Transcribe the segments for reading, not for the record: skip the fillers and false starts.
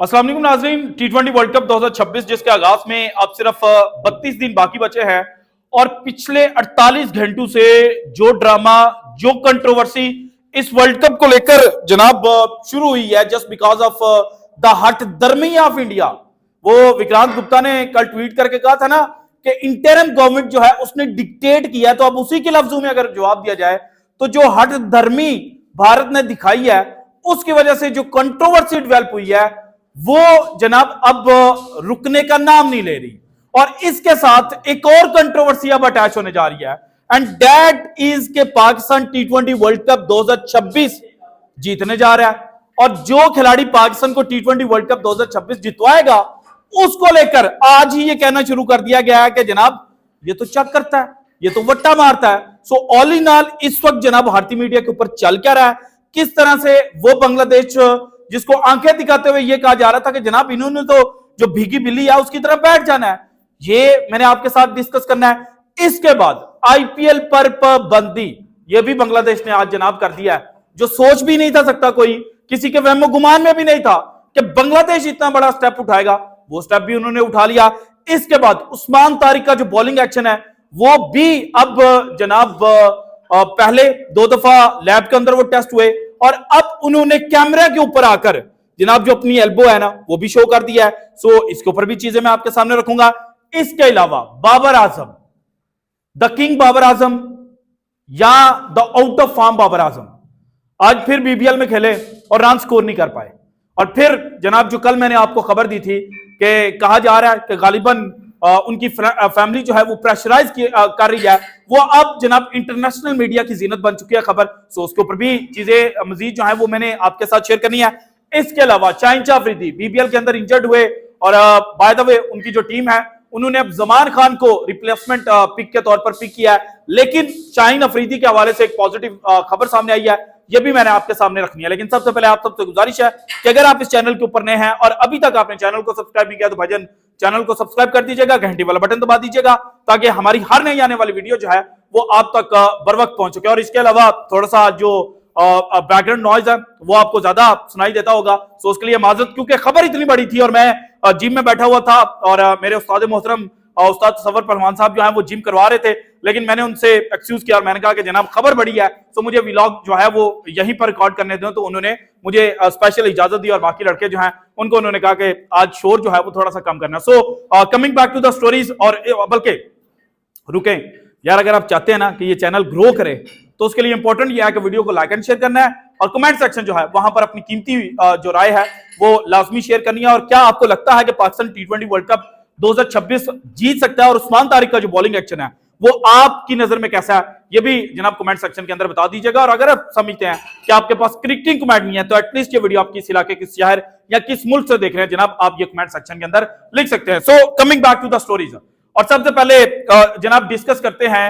अस्सलाम वालेकुम नाज़रीन। टी20 वर्ल्ड कप 2026 जिसके आगाज में अब सिर्फ 32 दिन बाकी बचे हैं और पिछले 48 घंटों से जो ड्रामा, जो कंट्रोवर्सी इस वर्ल्ड कप को लेकर जनाब शुरू हुई है जस्ट बिकॉज ऑफ द हट दर्मी ऑफ इंडिया। वो विक्रांत गुप्ता ने कल ट्वीट करके कहा था ना कि इंटरिम गवर्नमेंट जो है उसने डिक्टेट किया, तो अब उसी के लफ्जों में अगर जवाब दिया जाए तो जो हट दर्मी भारत ने दिखाई है उसकी वजह से जो कंट्रोवर्सी डेवलप हुई है वो जनाब अब रुकने का नाम नहीं ले रही और इसके साथ एक और कंट्रोवर्सी अब अटैच होने जा रही है एंड दैट इज के पाकिस्तान टी20 वर्ल्ड कप 2026 जीतने जा रहा है और जो खिलाड़ी पाकिस्तान को टी20 वर्ल्ड कप 2026 जितवाएगा उसको लेकर आज ही ये कहना शुरू कर दिया गया है कि जनाब ये तो चक करता है, ये तो वट्टा मारता है। सो ऑल इन ऑल इस वक्त जनाब भारतीय मीडिया के ऊपर चल क्या रहा है, किस तरह से वो बांग्लादेश जिसको आंखें दिखाते हुए यह कहा जा रहा था कि जनाब इन्होंने तो जो भीगी बिल्ली है उसकी तरफ बैठ जाना है, ये मैंने आपके साथ डिस्कस करना है। इसके बाद आईपीएल पर पाबंदी यह भी बांग्लादेश ने आज जनाब कर दिया है, जो सोच भी नहीं था सकता, कोई किसी के वहमो गुमान में भी नहीं था कि बांग्लादेश इतना बड़ा स्टेप उठाएगा, वो स्टेप भी उन्होंने उठा लिया। इसके बाद उस्मान तारिक का जो बॉलिंग एक्शन है वो भी अब जनाब पहले 2 दफा लैब के अंदर वो टेस्ट हुए और अब उन्होंने कैमरा के ऊपर आकर जनाब जो अपनी एल्बो है ना वो भी शो कर दिया है। सो इसके ऊपर भी चीजें मैं आपके सामने रखूंगा। इसके अलावा बाबर आजम, द किंग बाबर आजम या the out of form Babar Azam आज फिर बीबीएल में खेले और रन स्कोर नहीं कर पाए और फिर जनाब जो कल मैंने आपको खबर दी थी कि कहा जा रहा है कि गालिबन उनकी फैमिली जो है वो प्रेशराइज कर रही है, वो अब जनाब इंटरनेशनल मीडिया की जीनत बन चुकी है खबर। सो उसके ऊपर भी चीजें मजीद जो है वो मैंने आपके साथ शेयर करनी है। इसके अलावा शाहीन अफरीदी बीबीएल के अंदर इंजर्ड हुए और बाय द वे उनकी जो टीम है उन्होंने अब जमान खान को रिप्लेसमेंट पिक के तौर पर पिक किया है, लेकिन शाहीन अफरीदी के हवाले से एक पॉजिटिव खबर सामने आई है, ये भी मैंने आपके सामने रखनी है। लेकिन सबसे पहले आप सबसे गुजारिश है कि अगर आप इस चैनल के ऊपर नए हैं और अभी तक आपने चैनल को सब्सक्राइब नहीं किया तो भाईजान चैनल को सब्सक्राइब कर दीजिएगा, घंटी वाला बटन दबा दीजिएगा ताकि हमारी हर नई आने वाली वीडियो जो है वो आप तक बर वक्त पहुंच सके। और इसके अलावा थोड़ा सा जो बैकग्राउंड नॉइज है वो आपको ज्यादा सुनाई देता होगा, सो उसके लिए माजरत, क्योंकि खबर इतनी बड़ी थी और मैं जिम में बैठा हुआ था और मेरे उस्ताद मोहतरम उस्ताद तसव्वुर पहलवान साहब जो है वो जिम करवा रहे थे, लेकिन मैंने उनसे एक्सक्यूज किया और मैंने कहा कि जनाब खबर बड़ी है तो मुझे व्लॉग जो है वो यहीं पर रिकॉर्ड करने दें, तो उन्होंने मुझे स्पेशल इजाजत दी और बाकी लड़के जो हैं उनको उन्होंने कहा कि आज शोर जो है वो थोड़ा सा कम करना। So coming back to the stories, और बल्कि रुकें यार, अगर आप चाहते हैं ना कि ये चैनल ग्रो करे तो उसके लिए इंपॉर्टेंट ये है कि वीडियो को लाइक एंड शेयर करना है और कमेंट सेक्शन जो है वहां पर अपनी कीमती जो राय है वो लाजमी शेयर करनी है। और क्या आपको लगता है कि पाकिस्तान टी20 वर्ल्ड कप 2026 जीत सकता है और उस्मान तारिक का जो बॉलिंग एक्शन है वो आपकी नजर में कैसा है, ये भी जनाब कमेंट सेक्शन के अंदर बता दीजिएगा। और अगर आप समझते हैं कि आपके पास क्रिकेटिंग कमेंट नहीं है तो एटलीस्ट ये वीडियो आप किस इलाके, किस शहर या किस मुल्क से देख रहे हैं जनाब, आप ये कमेंट सेक्शन के अंदर लिख सकते हैं। So coming back to the stories, और सबसे पहले जनाब डिस्कस करते हैं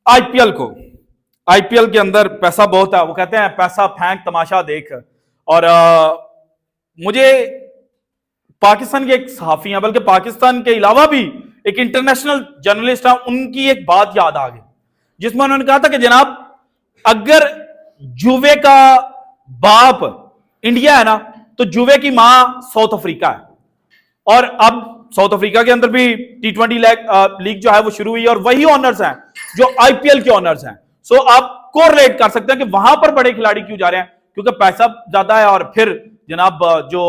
आईपीएल को। आईपीएल के अंदर पैसा बहुत है, वो कहते हैं पैसा फेंक तमाशा देख। और मुझे पाकिस्तान के एक सहाफी हैं, बल्कि पाकिस्तान के अलावा भी एक इंटरनेशनल जर्नलिस्ट है, उनकी एक बात याद आ गई जिसमें उन्होंने कहा था कि जनाब अगर जुवे का बाप इंडिया है ना तो जुवे की मां साउथ अफ्रीका है। और अब साउथ अफ्रीका के अंदर भी टी20 लीग जो है वो शुरू हुई और वही ऑनर्स हैं जो आईपीएल के ऑनर्स हैं। सो आप कोरिलेट कर सकते हैं कि वहां पर बड़े खिलाड़ी क्यों जा रहे हैं, क्योंकि पैसा ज्यादा है और फिर जनाब जो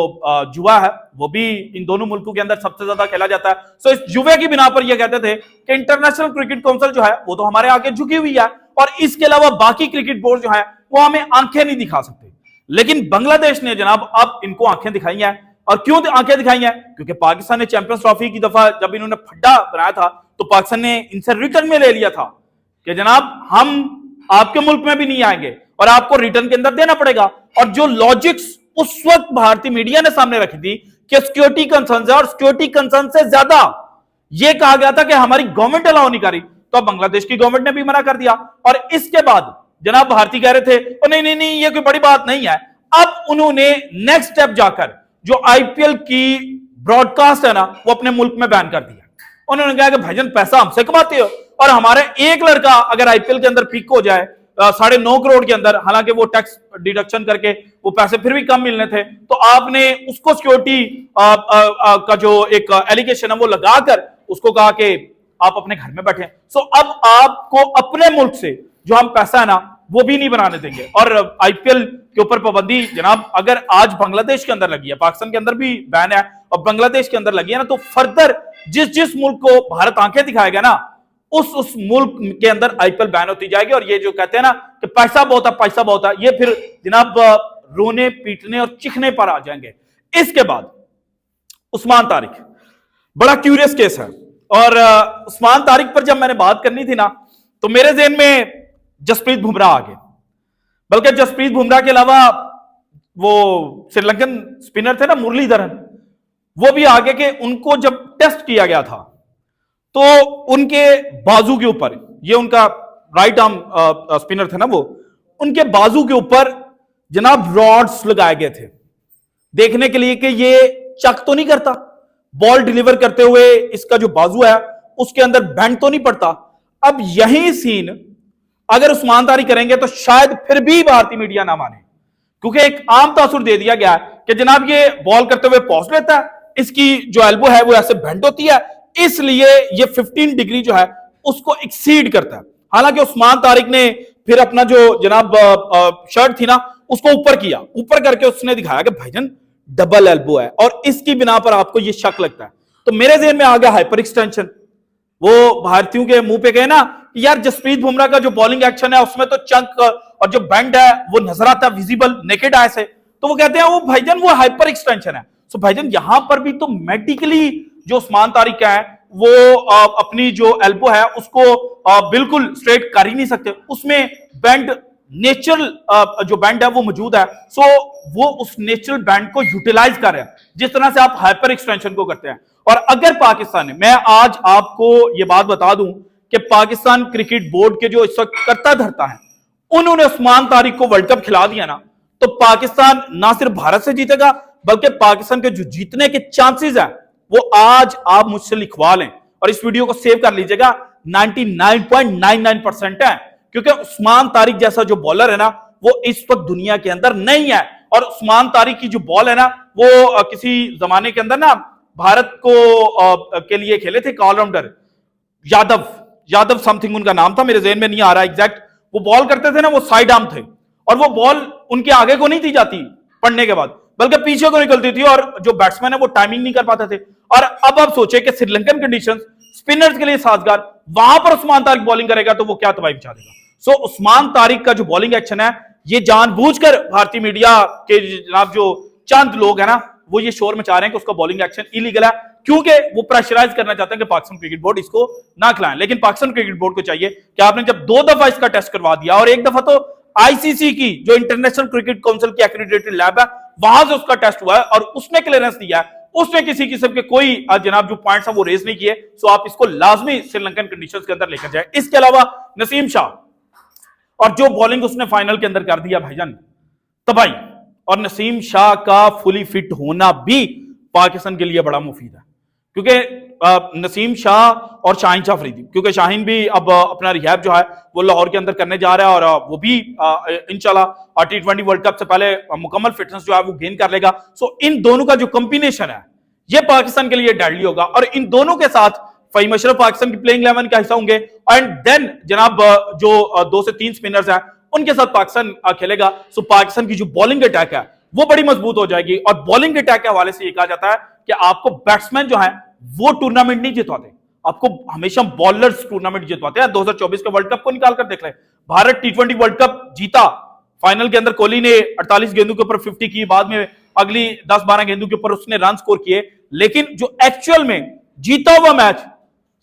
जुआ है वो भी इन दोनों मुल्कों के अंदर सबसे ज्यादा खेला जाता है। सो इस जुए की बिना पर ये कहते थे कि इंटरनेशनल क्रिकेट काउंसिल जो है वो तो हमारे आगे झुकी हुई है और इसके अलावा बाकी क्रिकेट बोर्ड जो है वो हमें आंखें नहीं दिखा सकते। लेकिन बांग्लादेश ने जनाब अब इनको आंखें दिखाई हैं। और क्यों आंखें दिखाई हैं? क्योंकि पाकिस्तान ने चैंपियंस ट्रॉफी की दफा जब इन्होंने फड्डा बनाया था तो पाकिस्तान ने इनसे रिटर्न में ले लिया था कि जनाब हम आपके मुल्क में भी नहीं आएंगे और आपको रिटर्न के अंदर देना पड़ेगा। और जो लॉजिक्स उस वक्त भारतीय मीडिया ने सामने रखी थी कि सिक्योरिटी कंसर्न है और सिक्योरिटी कंसर्न से ज्यादा यह कहा गया था कि हमारी गवर्नमेंट अलाउ नहीं करी, तो बांग्लादेश की गवर्नमेंट ने भी मना कर दिया। और इसके बाद जनाब भारतीय कह रहे थे नहीं नहीं नहीं ये कोई बड़ी बात नहीं है। अब उन्होंने नेक्स्ट स्टेप जाकर जो आईपीएल की ब्रॉडकास्ट है ना वो अपने मुल्क में बैन कर दिया। उन्होंने कहा कि भाईजान पैसा हमसे कमाते हो और हमारे एक लड़का अगर आईपीएल के अंदर पिक हो जाए 9.5 करोड़ के अंदर, हालांकि वो टैक्स डिडक्शन करके वो पैसे फिर भी कम मिलने थे, तो आपने उसको सिक्योरिटी का जो एक एलिगेशन है वो लगाकर उसको कहा कि आप अपने घर में बैठे। सो अब आपको अपने मुल्क से जो हम पैसा है ना वो भी नहीं बनाने देंगे। और आईपीएल के ऊपर पाबंदी जनाब अगर आज बांग्लादेश के अंदर लगी है, पाकिस्तान के अंदर भी बैन है और बांग्लादेश के अंदर लगी है ना, तो फर्दर जिस मुल्क को भारत आंखें दिखाएगा ना उस मुल्क के अंदर आईपीएल बैन होती जाएगी। और ये जो कहते हैं ना कि पैसा बहुत है, पैसा बहुत है, ये फिर जनाब रोने पीटने और चिखने पर आ जाएंगे। इसके बाद उस्मान तारिक, बड़ा क्यूरियस केस है। और उस्मान तारिक पर जब मैंने बात करनी थी ना तो मेरे ज़हन में जसप्रीत बुमराह आ गए, बल्कि जसप्रीत बुमराह के अलावा वो श्रीलंकन स्पिनर थे ना मुरलीधरन, वो भी आगे के उनको जब टेस्ट किया गया था तो उनके बाजू के ऊपर, ये उनका राइट आर्म स्पिनर थे ना, वो उनके बाजू के ऊपर जनाब रॉड्स लगाए गए थे देखने के लिए कि ये चक तो नहीं करता, बॉल डिलीवर करते हुए इसका जो बाजू है उसके अंदर बैंड तो नहीं पड़ता। अब यही सीन अगर उस्मान तारिक करेंगे तो शायद फिर भी भारतीय मीडिया ना माने, क्योंकि एक आम तासुर दे दिया गया है कि जनाब ये बॉल करते हुए पहुंच लेता है, इसकी जो एल्बो है वो ऐसे बेंड होती है, इसलिए ये 15 डिग्री जो है उसको एक्सीड करता है। हालांकि उस्मान तारिक ने फिर अपना जो जनाब शर्ट थी ना उसको ऊपर किया, ऊपर करके उसने दिखाया कि भाईजान डबल एल्बो है, और इसकी बिना पर आपको ये शक लगता है। तो मेरे ज़हन में आ गया हाइपर एक्सटेंशन। वो भारतीयों के मुंह पे गए ना यार जसप्रीत बुमराह का जो बॉलिंग एक्शन है उसमें तो चंक और जो बैंड है वो नजर आता है विजिबल नेकेड आई से, तो वो कहते हैं वो भाईजान वो हाइपर एक्सटेंशन है। सो भाईजान यहां पर भी तो मेडिकली जो उस्मान तारिक का है वो अपनी जो एल्बो है उसको बिल्कुल स्ट्रेट कर ही नहीं सकते, उसमें बैंड नेचुरल जो बैंड है वो मौजूद है। सो वो उस नेचुरल बैंड को यूटिलाइज कर रहे हैं जिस तरह से आप हाइपर एक्सटेंशन को करते हैं। और अगर पाकिस्तान ने, मैं आज आपको ये बात बता दूं कि पाकिस्तान क्रिकेट बोर्ड के जो इस वक्त करता धरता है उन्होंने उस्मान तारिक को वर्ल्ड कप खिला दिया ना, तो पाकिस्तान ना सिर्फ भारत से जीतेगा बल्कि पाकिस्तान के जो जीतने के चांसेस है वो आज आप मुझसे लिखवा लें और इस वीडियो को सेव कर लीजिएगा, 99.99% है। क्योंकि उस्मान तारिक जैसा जो बॉलर है ना वो इस वक्त दुनिया के अंदर नहीं है। और उस्मान तारिक की जो बॉल है ना वो किसी जमाने के अंदर ना भारत को के लिए खेले थे ऑलराउंडर यादव समथिंग उनका नाम था, मेरे ज़हन में नहीं आ रहा एग्जैक्ट। वो बॉल करते थे ना वो साइड आर्म थे और वो बॉल उनके आगे को नहीं दी जाती पढ़ने के बाद बल्कि पीछे को निकलती थी और जो बैट्समैन है वो टाइमिंग नहीं कर पाते थे। और अब आप सोचे कि श्रीलंकन कंडीशंस स्पिनर्स के लिए साजगार, वहां पर उस्मान तारिक बॉलिंग करेगा तो वो क्या तबाही मचा देगा। सो उस्मान तारिक का जो बॉलिंग एक्शन है ये जानबूझकर भारतीय मीडिया के जनाब जो चंद लोग हैं ना वो ये शोर मचा रहे हैं कि उसका बॉलिंग एक्शन इलीगल है, क्योंकि वो प्रेशराइज करना चाहते हैं कि पाकिस्तान क्रिकेट बोर्ड इसको ना खिलाएं। लेकिन पाकिस्तान क्रिकेट बोर्ड को चाहिए कि आपने जब 2 दफा इसका टेस्ट करवा दिया और एक दफा तो आईसीसी की जो इंटरनेशनल क्रिकेट काउंसिल की एक्रेडिटेड लैब है वहां से उसका टेस्ट हुआ है और उसने क्लियरेंस दिया है, उसने किसी किस्म के कोई जनाब जो पॉइंट्स है वो रेज नहीं किए। सो आप इसको लाजमी श्रीलंकन कंडीशंस के अंदर लेकर जाए। इसके अलावा नसीम शाह और जो बॉलिंग उसने फाइनल के अंदर कर दिया भाईजान तबाही, और नसीम शाह का फुली फिट होना भी पाकिस्तान के लिए बड़ा मुफीद है, क्योंकि नसीम शाह और शाहीन शाह अफरीदी, क्योंकि शाहीन भी अब अपना रिहैब जो है वो लाहौर के अंदर करने जा रहा है और वो भी इंशाल्लाह T20 वर्ल्ड कप से पहले मुकम्मल फिटनेस जो है वो गेन कर लेगा। सो इन दोनों का जो कॉम्बिनेशन है ये पाकिस्तान के लिए डेडली होगा और इन दोनों के साथ फहीम अशरफ पाकिस्तान की प्लेइंग 11 का हिस्सा होंगे एंड देन जनाब जो 2 से 3 स्पिनर्स हैं उनके साथ पाकिस्तान खेलेगा। सो पाकिस्तान की जो बॉलिंग अटैक है वो बड़ी मजबूत हो जाएगी। और बॉलिंग अटैक के हवाले से ये कहा जाता है कि आपको बैट्समैन जो है वो टूर्नामेंट नहीं जितवाते, आपको हमेशा बॉलर्स टूर्नामेंट जितवाते हैं। 2024 के वर्ल्ड कप को निकाल कर देख ले, भारत T20 वर्ल्ड कप जीता, फाइनल के अंदर कोहली ने 48 गेंदों के ऊपर 50 की, बाद में अगली 10-12 गेंदों के ऊपर उसने रन स्कोर किए, लेकिन जो एक्चुअल में जीता हुआ मैच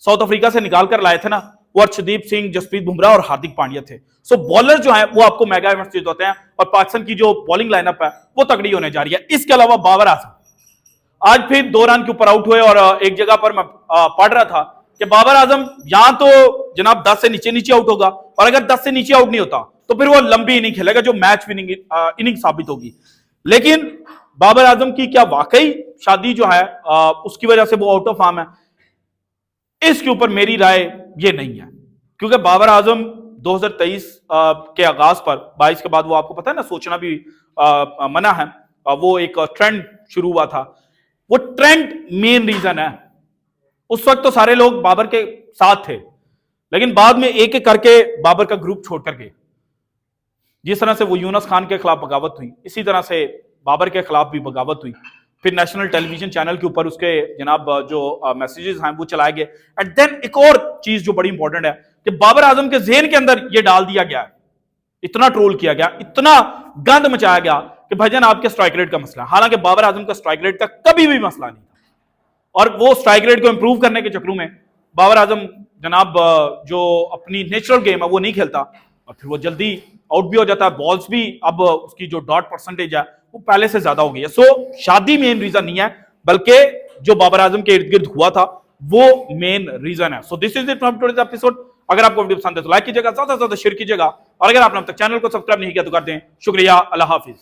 साउथ अफ्रीका से निकाल कर लाए थे ना वो अर्शदीप सिंह, जसप्रीत बुमराह और हार्दिक पांड्या थे। सो बॉलर जो है वो आपको मेगा इवेंट्स जीतवाते हैं और पाकिस्तान की जो बॉलिंग लाइनअप है वो तगड़ी होने जा रही है। इसके अलावा बाबर आजम आज फिर 2 रन के ऊपर आउट हुए और एक जगह पर मैं पढ़ रहा था कि बाबर आजम यहां तो जनाब 10 से नीचे आउट होगा और अगर 10 से नीचे आउट नहीं होता तो फिर वो लंबी इनिंग खेलेगा जो मैच विनिंग इनिंग साबित होगी। लेकिन बाबर आजम की क्या वाकई शादी जो है उसकी वजह से वो आउट ऑफ फॉर्म है, इसके ऊपर मेरी राय ये नहीं है, क्योंकि बाबर आजम 2023 के आगाज पर 22 के बाद वो आपको पता है ना, सोचना भी मना है, वो एक ट्रेंड शुरू हुआ था। वो ट्रेंड मेन रीजन है। उस वक्त तो सारे लोग बाबर के साथ थे, लेकिन बाद में एक एक करके बाबर का ग्रुप छोड़ कर गए। जिस तरह से वो यूनुस खान के खिलाफ बगावत हुई, इसी तरह से बाबर के खिलाफ भी बगावत हुई। फिर नेशनल टेलीविजन चैनल के ऊपर उसके जनाब जो मैसेजेस हैं वो चलाए गए। एंड देन एक और चीज जो बड़ी इंपॉर्टेंट है कि बाबर आजम के जहन के अंदर ये डाल दिया गया, इतना ट्रोल किया गया, इतना गंद मचाया गया कि भाईजान आपके स्ट्राइक रेट का मसला है। हालांकि बाबर आजम का स्ट्राइक रेट का कभी भी मसला नहीं था, और वो स्ट्राइक रेट को इंप्रूव करने के चक्रों में बाबर आजम जनाब जो अपनी नेचुरल गेम है वो नहीं खेलता, और फिर वो जल्दी आउट भी हो जाता है। बॉल्स भी अब उसकी जो डॉट परसेंटेज है वो पहले से ज्यादा हो गई है। सो शादी मेन रीजन नहीं है, बल्कि जो बाबर आजम के इर्द गिर्द हुआ था वो मेन रीजन है। So this is it from today's episode. अगर आपको वीडियो पसंद है तो लाइक कीजिएगा, ज्यादा से ज्यादा शेयर कीजिएगा, और अगर आपने अब तक चैनल को सब्सक्राइब नहीं किया तो कर दें। शुक्रिया, अल्लाह हाफिज।